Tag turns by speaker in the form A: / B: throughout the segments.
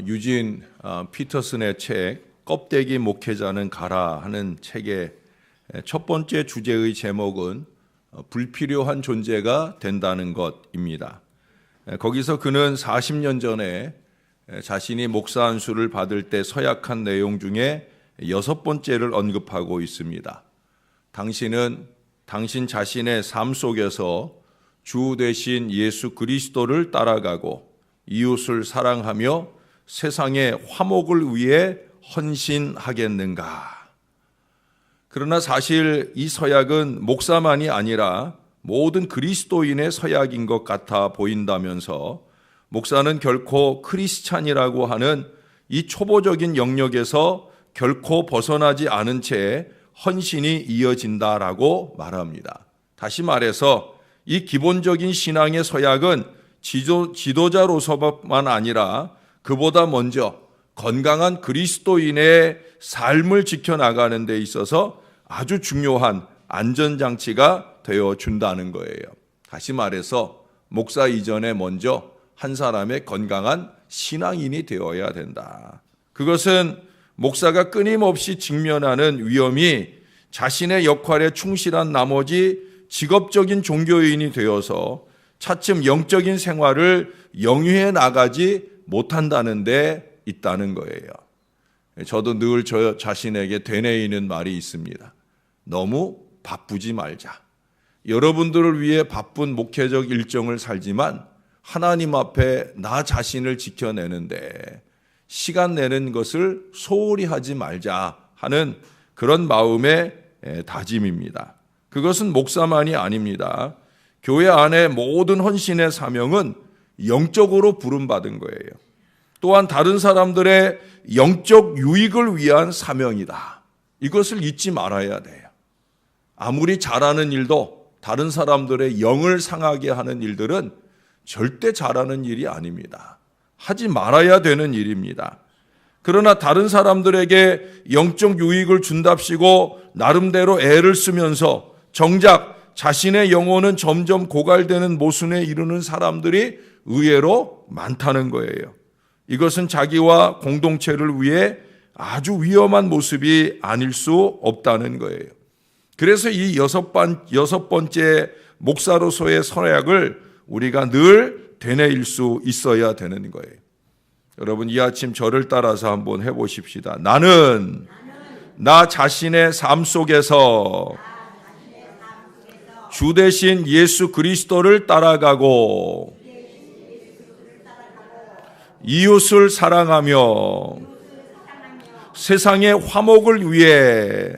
A: 유진 피터슨의 책 껍데기 목회자는 가라 하는 책의 첫 번째 주제의 제목은 불필요한 존재가 된다는 것입니다. 거기서 그는 40년 전에 자신이 목사 안수를 받을 때 서약한 내용 중에 6번째를 언급하고 있습니다. 당신은 당신 자신의 삶 속에서 주 되신 예수 그리스도를 따라가고 이웃을 사랑하며 세상의 화목을 위해 헌신하겠는가? 그러나 사실 이 서약은 목사만이 아니라 모든 그리스도인의 서약인 것 같아 보인다면서 목사는 결코 크리스찬이라고 하는 이 초보적인 영역에서 결코 벗어나지 않은 채 헌신이 이어진다라고 말합니다. 다시 말해서 이 기본적인 신앙의 서약은 지도자로서만 아니라 그보다 먼저 건강한 그리스도인의 삶을 지켜나가는 데 있어서 아주 중요한 안전장치가 되어준다는 거예요. 다시 말해서 목사 이전에 먼저 한 사람의 건강한 신앙인이 되어야 된다. 그것은 목사가 끊임없이 직면하는 위험이 자신의 역할에 충실한 나머지 직업적인 종교인이 되어서 차츰 영적인 생활을 영위해 나가지 못한다는 데 있다는 거예요. 저도 늘 저 자신에게 되뇌이는 말이 있습니다. 너무 바쁘지 말자. 여러분들을 위해 바쁜 목회적 일정을 살지만 하나님 앞에 나 자신을 지켜내는데 시간 내는 것을 소홀히 하지 말자 하는 그런 마음의 다짐입니다. 그것은 목사만이 아닙니다. 교회 안에 모든 헌신의 사명은 영적으로 부름받은 거예요. 또한 다른 사람들의 영적 유익을 위한 사명이다. 이것을 잊지 말아야 돼요. 아무리 잘하는 일도 다른 사람들의 영을 상하게 하는 일들은 절대 잘하는 일이 아닙니다. 하지 말아야 되는 일입니다. 그러나 다른 사람들에게 영적 유익을 준답시고 나름대로 애를 쓰면서 정작 자신의 영혼은 점점 고갈되는 모순에 이르는 사람들이 의외로 많다는 거예요. 이것은 자기와 공동체를 위해 아주 위험한 모습이 아닐 수 없다는 거예요. 그래서 이 6번째 목사로서의 서약을 우리가 늘 되뇌일 수 있어야 되는 거예요. 여러분 이 아침 저를 따라서 한번 해보십시다. 나는 나 자신의 삶 속에서 주 되신 예수 그리스도를 따라가고 이웃을 사랑하며 세상의 화목을 위해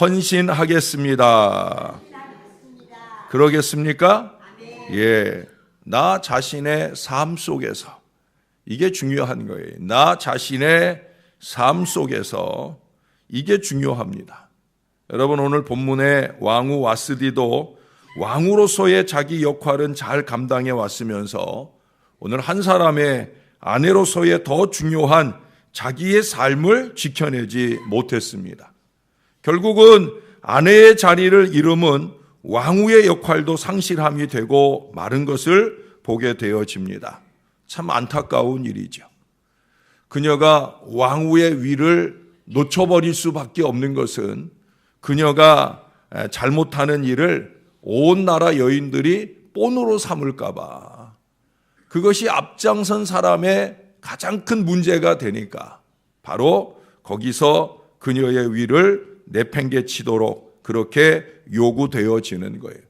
A: 헌신하겠습니다. 그러겠습니까? 예, 나 자신의 삶 속에서 이게 중요한 거예요. 나 자신의 삶 속에서 이게 중요합니다. 여러분 오늘 본문의 왕후 와스디도 왕후로서의 자기 역할은 잘 감당해 왔으면서 오늘 한 사람의 아내로서의 더 중요한 자기의 삶을 지켜내지 못했습니다. 결국은 아내의 자리를 잃음은 왕후의 역할도 상실함이 되고 마른 것을 보게 되어집니다. 참 안타까운 일이죠. 그녀가 왕후의 위를 놓쳐버릴 수밖에 없는 것은 그녀가 잘못하는 일을 온 나라 여인들이 본으로 삼을까 봐 그것이 앞장선 사람의 가장 큰 문제가 되니까 바로 거기서 그녀의 위를 내팽개치도록 그렇게 요구되어지는 거예요.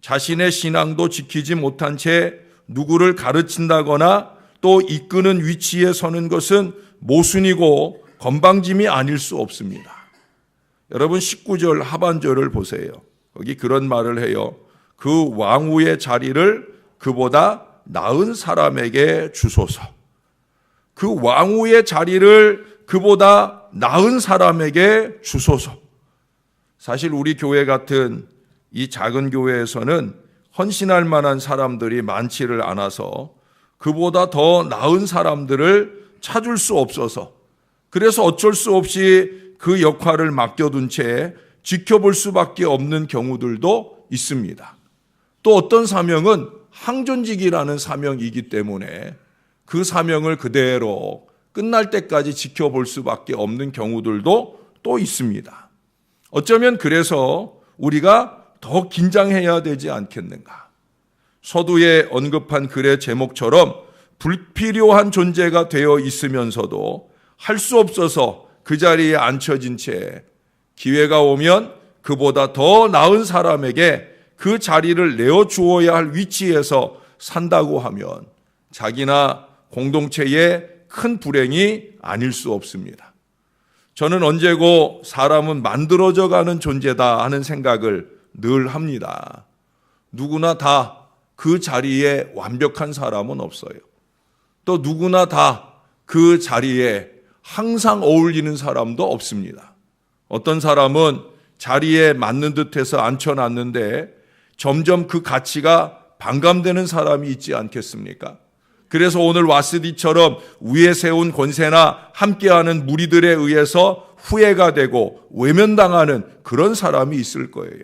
A: 자신의 신앙도 지키지 못한 채 누구를 가르친다거나 또 이끄는 위치에 서는 것은 모순이고 건방짐이 아닐 수 없습니다. 여러분 19절 하반절을 보세요. 거기 그런 말을 해요. 그 왕후의 자리를 그보다 나은 사람에게 주소서. 그 왕후의 자리를 그보다 나은 사람에게 주소서. 사실 우리 교회 같은 이 작은 교회에서는 헌신할 만한 사람들이 많지를 않아서 그보다 더 나은 사람들을 찾을 수 없어서 그래서 어쩔 수 없이 그 역할을 맡겨둔 채 지켜볼 수밖에 없는 경우들도 있습니다. 또 어떤 사명은 항존직이라는 사명이기 때문에 그 사명을 그대로 끝날 때까지 지켜볼 수밖에 없는 경우들도 또 있습니다. 어쩌면 그래서 우리가 더 긴장해야 되지 않겠는가. 서두에 언급한 글의 제목처럼 불필요한 존재가 되어 있으면서도 할 수 없어서 그 자리에 앉혀진 채 기회가 오면 그보다 더 나은 사람에게 그 자리를 내어주어야 할 위치에서 산다고 하면 자기나 공동체의 큰 불행이 아닐 수 없습니다. 저는 언제고 사람은 만들어져 가는 존재다 하는 생각을 늘 합니다. 누구나 다 그 자리에 완벽한 사람은 없어요. 또 누구나 다 그 자리에 항상 어울리는 사람도 없습니다. 어떤 사람은 자리에 맞는 듯해서 앉혀놨는데 점점 그 가치가 반감되는 사람이 있지 않겠습니까? 그래서 오늘 와스디처럼 위에 세운 권세나 함께하는 무리들에 의해서 후회가 되고 외면당하는 그런 사람이 있을 거예요.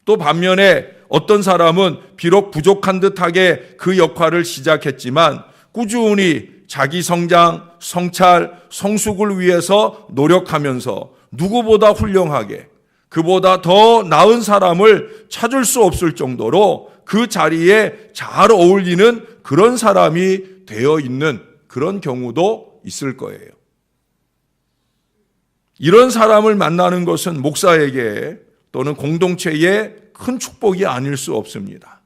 A: 또 반면에 어떤 사람은 비록 부족한 듯하게 그 역할을 시작했지만 꾸준히 자기 성장, 성찰, 성숙을 위해서 노력하면서 누구보다 훌륭하게 그보다 더 나은 사람을 찾을 수 없을 정도로 그 자리에 잘 어울리는 그런 사람이 되어 있는 그런 경우도 있을 거예요. 이런 사람을 만나는 것은 목사에게 또는 공동체에 큰 축복이 아닐 수 없습니다.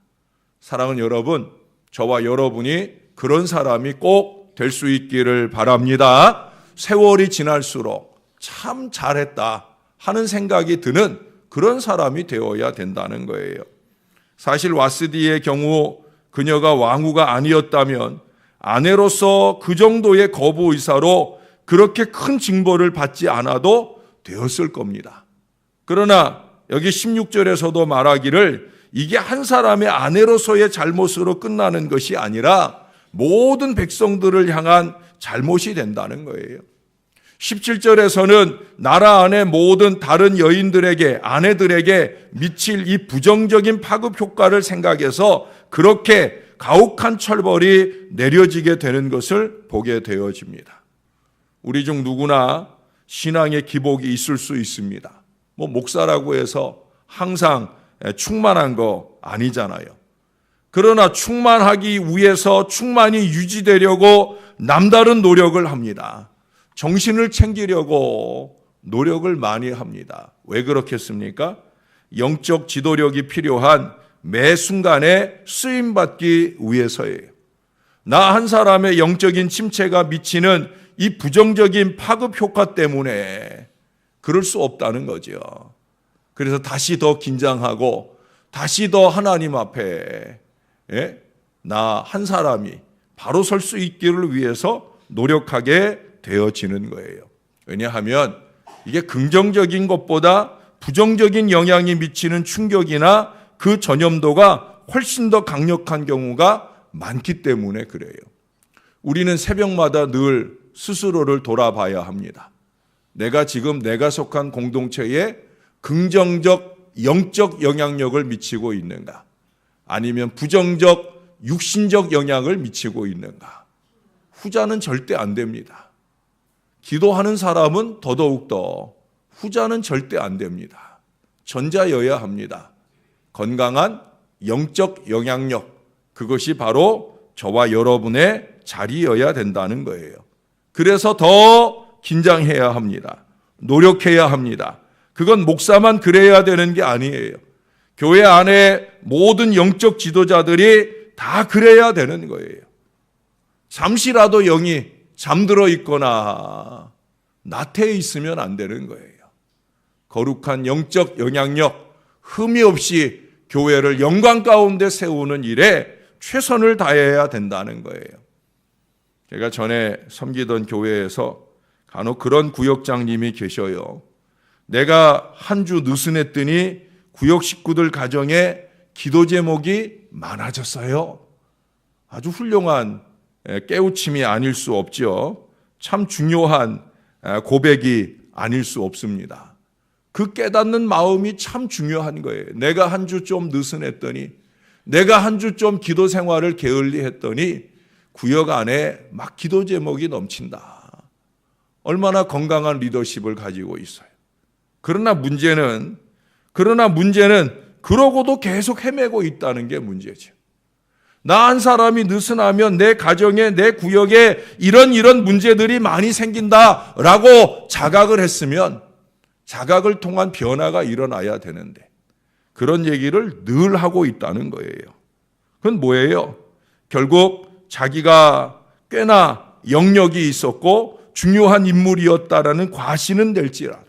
A: 사랑하는 여러분, 저와 여러분이 그런 사람이 꼭 될 수 있기를 바랍니다. 세월이 지날수록 참 잘했다 하는 생각이 드는 그런 사람이 되어야 된다는 거예요. 사실 와스디의 경우 그녀가 왕후가 아니었다면 아내로서 그 정도의 거부 의사로 그렇게 큰 징벌을 받지 않아도 되었을 겁니다. 그러나 여기 16절에서도 말하기를 이게 한 사람의 아내로서의 잘못으로 끝나는 것이 아니라 모든 백성들을 향한 잘못이 된다는 거예요. 17절에서는 나라 안의 모든 다른 여인들에게, 아내들에게 미칠 이 부정적인 파급 효과를 생각해서 그렇게 가혹한 처벌이 내려지게 되는 것을 보게 되어집니다. 우리 중 누구나 신앙의 기복이 있을 수 있습니다. 목사라고 해서 항상 충만한 거 아니잖아요. 그러나 충만하기 위해서 충만히 유지되려고 남다른 노력을 합니다. 정신을 챙기려고 노력을 많이 합니다. 왜 그렇겠습니까? 영적 지도력이 필요한 매 순간에 쓰임받기 위해서예요. 나 한 사람의 영적인 침체가 미치는 이 부정적인 파급 효과 때문에 그럴 수 없다는 거죠. 그래서 다시 더 긴장하고 다시 더 하나님 앞에 나 한 사람이 바로 설 수 있기를 위해서 노력하게 되어지는 거예요. 왜냐하면 이게 긍정적인 것보다 부정적인 영향이 미치는 충격이나 그 전염도가 훨씬 더 강력한 경우가 많기 때문에 그래요. 우리는 새벽마다 늘 스스로를 돌아봐야 합니다. 내가 지금 내가 속한 공동체에 긍정적 영적 영향력을 미치고 있는가? 아니면 부정적 육신적 영향을 미치고 있는가? 후자는 절대 안 됩니다. 기도하는 사람은 더더욱더 후자는 절대 안 됩니다. 전자여야 합니다. 건강한 영적 영향력, 그것이 바로 저와 여러분의 자리여야 된다는 거예요. 그래서 더 긴장해야 합니다. 노력해야 합니다. 그건 목사만 그래야 되는 게 아니에요. 교회 안에 모든 영적 지도자들이 다 그래야 되는 거예요. 잠시라도 영이 잠들어 있거나 나태해 있으면 안 되는 거예요. 거룩한 영적 영향력, 흠이 없이 교회를 영광 가운데 세우는 일에 최선을 다해야 된다는 거예요. 제가 전에 섬기던 교회에서 간혹 그런 구역장님이 계셔요. 내가 한 주 느슨했더니 구역 식구들 가정에 기도 제목이 많아졌어요. 아주 훌륭한 깨우침이 아닐 수 없죠. 참 중요한 고백이 아닐 수 없습니다. 그 깨닫는 마음이 참 중요한 거예요. 내가 한 주 좀 느슨했더니, 내가 한 주 좀 기도 생활을 게을리 했더니 구역 안에 막 기도 제목이 넘친다. 얼마나 건강한 리더십을 가지고 있어요. 그러나 문제는 그러고도 계속 헤매고 있다는 게 문제죠. 나 한 사람이 느슨하면 내 가정에, 내 구역에 이런 문제들이 많이 생긴다라고 자각을 했으면 자각을 통한 변화가 일어나야 되는데 그런 얘기를 늘 하고 있다는 거예요. 그건 뭐예요? 결국 자기가 꽤나 영역이 있었고 중요한 인물이었다라는 과신은 될지라도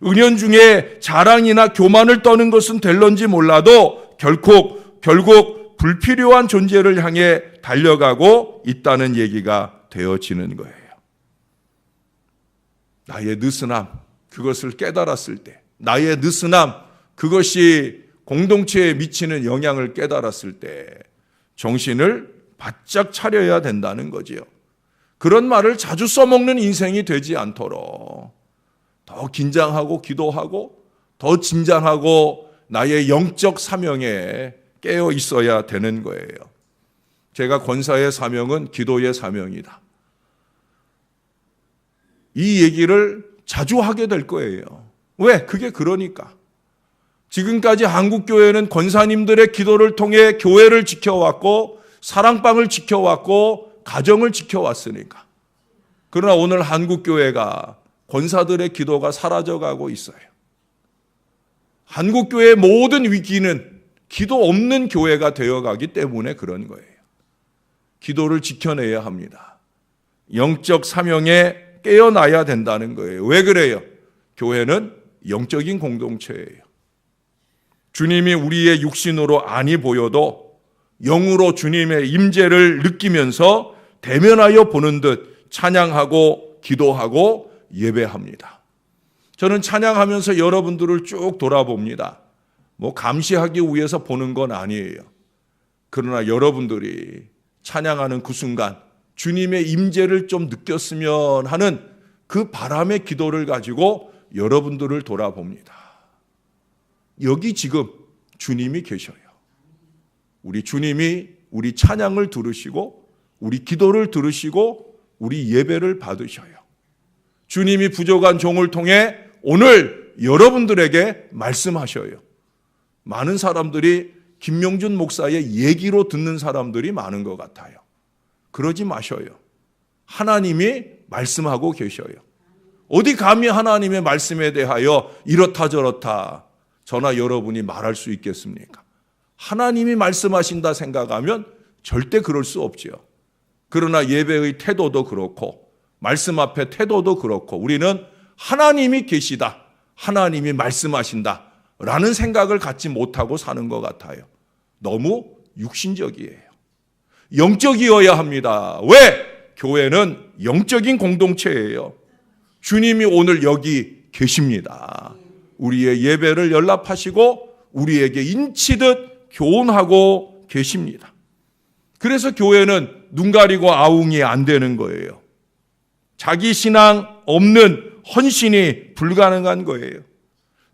A: 은연중에 자랑이나 교만을 떠는 것은 될런지 몰라도 결국 불필요한 존재를 향해 달려가고 있다는 얘기가 되어지는 거예요. 나의 느슨함, 그것을 깨달았을 때, 나의 느슨함, 그것이 공동체에 미치는 영향을 깨달았을 때 정신을 바짝 차려야 된다는 거지요. 그런 말을 자주 써먹는 인생이 되지 않도록 더 긴장하고 기도하고 더 진장하고 나의 영적 사명에 깨어 있어야 되는 거예요. 제가 권사의 사명은 기도의 사명이다. 이 얘기를 자주 하게 될 거예요. 왜? 그게 그러니까. 지금까지 한국교회는 권사님들의 기도를 통해 교회를 지켜왔고 사랑방을 지켜왔고 가정을 지켜왔으니까. 그러나 오늘 한국교회가 권사들의 기도가 사라져가고 있어요. 한국교회의 모든 위기는 기도 없는 교회가 되어가기 때문에 그런 거예요. 기도를 지켜내야 합니다. 영적 사명에 깨어나야 된다는 거예요. 왜 그래요? 교회는 영적인 공동체예요. 주님이 우리의 육신으로 아니 보여도 영으로 주님의 임재를 느끼면서 대면하여 보는 듯 찬양하고 기도하고 예배합니다. 저는 찬양하면서 여러분들을 쭉 돌아봅니다. 감시하기 위해서 보는 건 아니에요. 그러나 여러분들이 찬양하는 그 순간 주님의 임재를 좀 느꼈으면 하는 그 바람의 기도를 가지고 여러분들을 돌아봅니다. 여기 지금 주님이 계셔요. 우리 주님이 우리 찬양을 들으시고 우리 기도를 들으시고 우리 예배를 받으셔요. 주님이 부족한 종을 통해 오늘 여러분들에게 말씀하셔요. 많은 사람들이 김명준 목사의 얘기로 듣는 사람들이 많은 것 같아요. 그러지 마셔요. 하나님이 말씀하고 계셔요. 어디 감히 하나님의 말씀에 대하여 이렇다 저렇다 저나 여러분이 말할 수 있겠습니까? 하나님이 말씀하신다 생각하면 절대 그럴 수 없지요. 그러나 예배의 태도도 그렇고 말씀 앞에 태도도 그렇고 우리는 하나님이 계시다, 하나님이 말씀하신다 라는 생각을 갖지 못하고 사는 것 같아요. 너무 육신적이에요. 영적이어야 합니다. 왜? 교회는 영적인 공동체예요. 주님이 오늘 여기 계십니다. 우리의 예배를 연락하시고 우리에게 인치듯 교훈하고 계십니다. 그래서 교회는 눈 가리고 아웅이 안 되는 거예요. 자기 신앙 없는 헌신이 불가능한 거예요.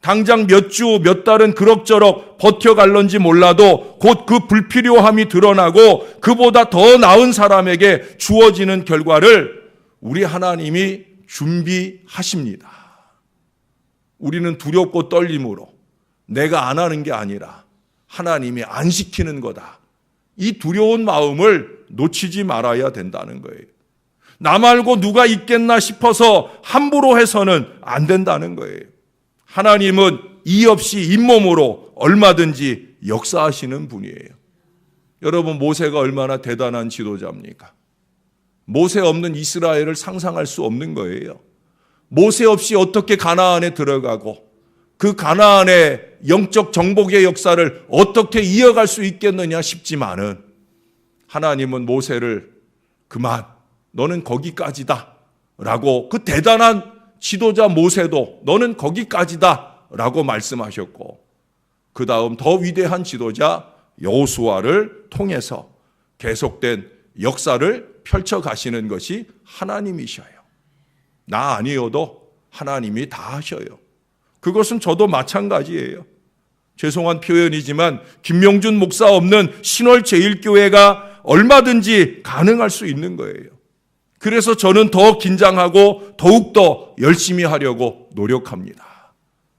A: 당장 몇 주, 몇 달은 그럭저럭 버텨갈런지 몰라도 곧 그 불필요함이 드러나고 그보다 더 나은 사람에게 주어지는 결과를 우리 하나님이 준비하십니다. 우리는 두렵고 떨림으로 내가 안 하는 게 아니라 하나님이 안 시키는 거다. 이 두려운 마음을 놓치지 말아야 된다는 거예요. 나 말고 누가 있겠나 싶어서 함부로 해서는 안 된다는 거예요. 하나님은 이 없이 잇몸으로 얼마든지 역사하시는 분이에요. 여러분, 모세가 얼마나 대단한 지도자입니까? 모세 없는 이스라엘을 상상할 수 없는 거예요. 모세 없이 어떻게 가나안에 들어가고 그 가나안의 영적 정복의 역사를 어떻게 이어갈 수 있겠느냐 싶지만은 하나님은 모세를 그만, 너는 거기까지다 라고, 그 대단한 지도자 모세도 너는 거기까지다 라고 말씀하셨고, 그 다음 더 위대한 지도자 여호수아를 통해서 계속된 역사를 펼쳐가시는 것이 하나님이셔요. 나 아니어도 하나님이 다 하셔요. 그것은 저도 마찬가지예요. 죄송한 표현이지만 김명준 목사 없는 신월제일교회가 얼마든지 가능할 수 있는 거예요. 그래서 저는 더 긴장하고 더욱더 열심히 하려고 노력합니다.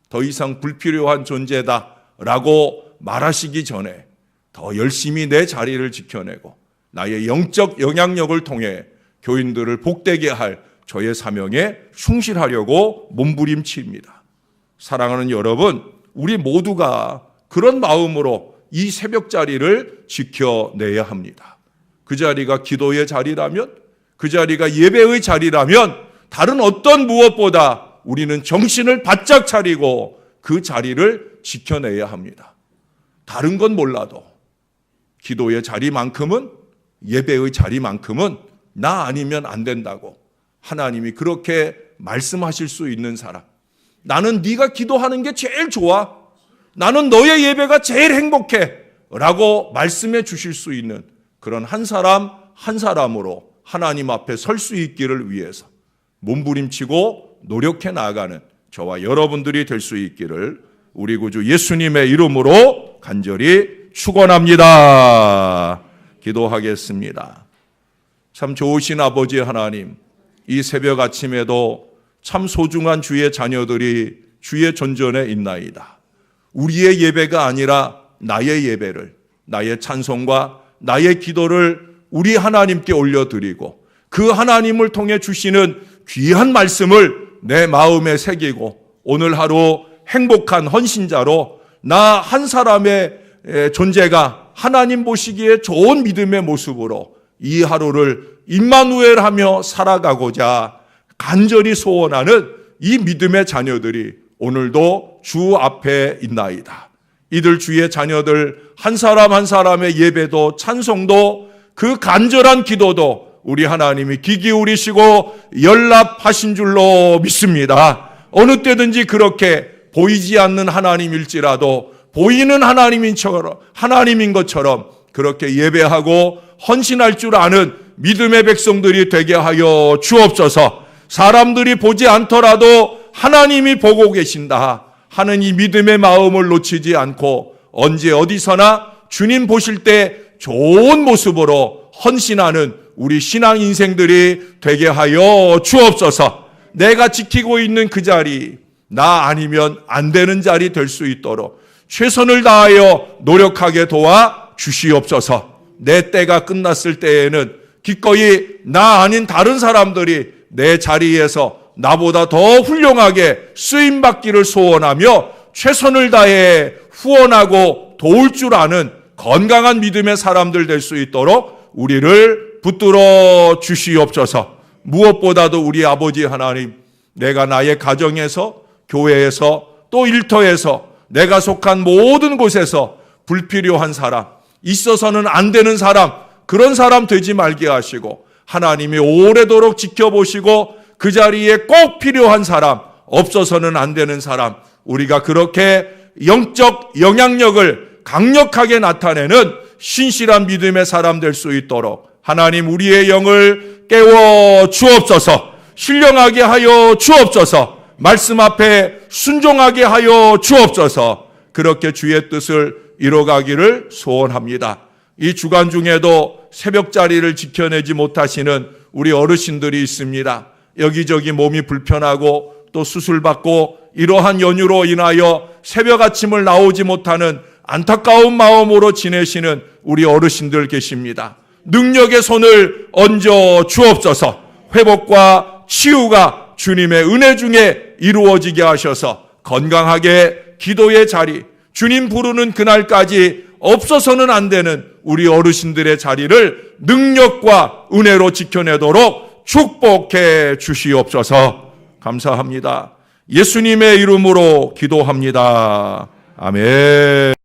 A: 더 이상 불필요한 존재다라고 말하시기 전에 더 열심히 내 자리를 지켜내고 나의 영적 영향력을 통해 교인들을 복되게 할 저의 사명에 충실하려고 몸부림칩니다. 사랑하는 여러분, 우리 모두가 그런 마음으로 이 새벽 자리를 지켜내야 합니다. 그 자리가 기도의 자리라면, 그 자리가 예배의 자리라면 다른 어떤 무엇보다 우리는 정신을 바짝 차리고 그 자리를 지켜내야 합니다. 다른 건 몰라도 기도의 자리만큼은, 예배의 자리만큼은 나 아니면 안 된다고 하나님이 그렇게 말씀하실 수 있는 사람, 나는 네가 기도하는 게 제일 좋아, 나는 너의 예배가 제일 행복해 라고 말씀해 주실 수 있는 그런 한 사람 한 사람으로 하나님 앞에 설 수 있기를 위해서 몸부림치고 노력해 나아가는 저와 여러분들이 될 수 있기를 우리 구주 예수님의 이름으로 간절히 축원합니다. 기도하겠습니다. 참 좋으신 아버지 하나님, 이 새벽 아침에도 참 소중한 주의 자녀들이 주의 전전에 있나이다. 우리의 예배가 아니라 나의 예배를, 나의 찬송과 나의 기도를 우리 하나님께 올려드리고 그 하나님을 통해 주시는 귀한 말씀을 내 마음에 새기고 오늘 하루 행복한 헌신자로 나 한 사람의 존재가 하나님 보시기에 좋은 믿음의 모습으로 이 하루를 임마누엘하며 살아가고자 간절히 소원하는 이 믿음의 자녀들이 오늘도 주 앞에 있나이다. 이들 주의 자녀들 한 사람 한 사람의 예배도 찬송도 그 간절한 기도도 우리 하나님이 귀 기울이시고 연락하신 줄로 믿습니다. 어느 때든지 그렇게 보이지 않는 하나님일지라도 보이는 하나님인 것처럼 그렇게 예배하고 헌신할 줄 아는 믿음의 백성들이 되게 하여 주옵소서. 사람들이 보지 않더라도 하나님이 보고 계신다 하는 이 믿음의 마음을 놓치지 않고 언제 어디서나 주님 보실 때 좋은 모습으로 헌신하는 우리 신앙 인생들이 되게 하여 주옵소서. 내가 지키고 있는 그 자리, 나 아니면 안 되는 자리 될 수 있도록 최선을 다하여 노력하게 도와 주시옵소서. 내 때가 끝났을 때에는 기꺼이 나 아닌 다른 사람들이 내 자리에서 나보다 더 훌륭하게 쓰임받기를 소원하며 최선을 다해 후원하고 도울 줄 아는 건강한 믿음의 사람들 될 수 있도록 우리를 붙들어 주시옵소서. 무엇보다도 우리 아버지 하나님, 내가 나의 가정에서, 교회에서, 또 일터에서, 내가 속한 모든 곳에서 불필요한 사람, 있어서는 안 되는 사람, 그런 사람 되지 말게 하시고 하나님이 오래도록 지켜보시고 그 자리에 꼭 필요한 사람, 없어서는 안 되는 사람, 우리가 그렇게 영적 영향력을 강력하게 나타내는 신실한 믿음의 사람 될 수 있도록 하나님 우리의 영을 깨워 주옵소서. 신령하게 하여 주옵소서. 말씀 앞에 순종하게 하여 주옵소서. 그렇게 주의 뜻을 이뤄가기를 소원합니다. 이 주간 중에도 새벽 자리를 지켜내지 못하시는 우리 어르신들이 있습니다. 여기저기 몸이 불편하고 또 수술받고 이러한 연유로 인하여 새벽 아침을 나오지 못하는 안타까운 마음으로 지내시는 우리 어르신들 계십니다. 능력의 손을 얹어 주옵소서. 회복과 치유가 주님의 은혜 중에 이루어지게 하셔서 건강하게 기도의 자리, 주님 부르는 그날까지 없어서는 안 되는 우리 어르신들의 자리를 능력과 은혜로 지켜내도록 축복해 주시옵소서. 감사합니다. 예수님의 이름으로 기도합니다. 아멘.